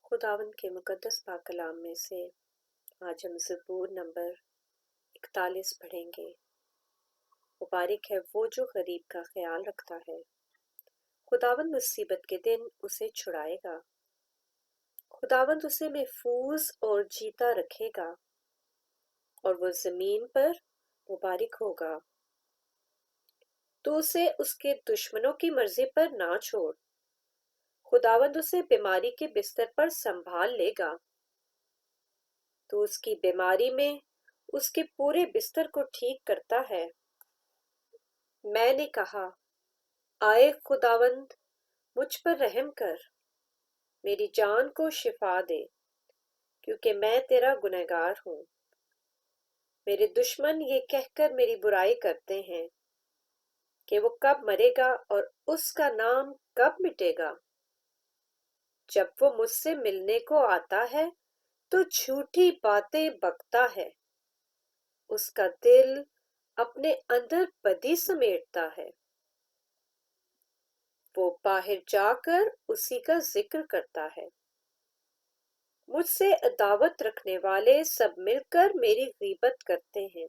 खुदावंद के मुकद्दस पाक कलाम में से आज हम ज़बूर नंबर 41 पढ़ेंगे। मुबारक है वो जो गरीब का ख्याल रखता है, खुदावंद मुसीबत के दिन उसे छुड़ाएगा। खुदावंद उसे महफूज और जीता रखेगा और वो ज़मीन पर मुबारक होगा। तो उसे उसके दुश्मनों की मर्जी पर ना छोड़, खुदावंद उसे बीमारी के बिस्तर पर संभाल लेगा। तो उसकी बीमारी में उसके पूरे बिस्तर को ठीक करता है। मैंने कहा, आए खुदावंद, मुझ पर रहम कर, मेरी जान को शिफा दे, क्योंकि मैं तेरा गुनहगार हूँ। मेरे दुश्मन ये कहकर मेरी बुराई करते हैं कि वो कब मरेगा और उसका नाम कब मिटेगा। जब वो मुझसे मिलने को आता है तो झूठी बातें बकता है। उसका दिल अपने अंदर बदी समेटता है। वो बाहर जाकर उसी का जिक्र करता है। मुझसे अदावत रखने वाले सब मिलकर मेरी गीबत करते हैं।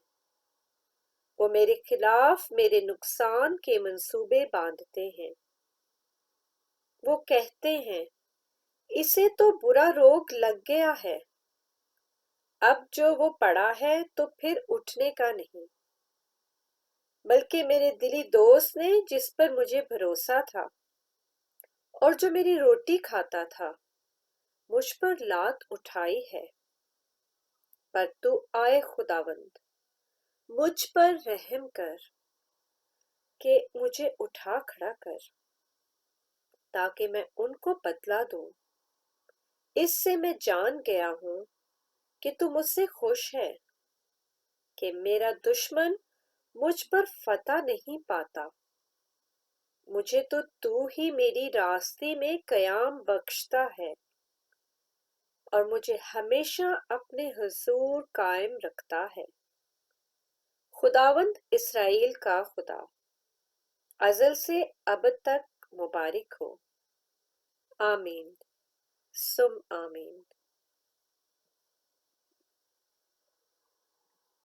वो मेरे खिलाफ मेरे नुकसान के मंसूबे बांधते हैं। वो कहते हैं, इसे तो बुरा रोग लग गया है। अब जो वो पड़ा है तो फिर उठने का नहीं। बल्कि मेरे दिली दोस्त ने, जिस पर मुझे भरोसा था और जो मेरी रोटी खाता था, मुझ पर लात उठाई है। पर तू आए खुदावंद, मुझ पर रहम कर कि मुझे उठा खड़ा कर, ताकि मैं उनको बदला दूं। इससे मैं जान गया हूं कि तू मुझसे खुश है, कि मेरा दुश्मन मुझ पर फतह नहीं पाता। मुझे तो तू ही मेरी रास्ते में कयाम बख्शता है और मुझे हमेशा अपने हुजूर कायम रखता है। खुदावंद इस्राएल का खुदा अज़ल से अब तक मुबारक हो। आमीन सुम आमीन।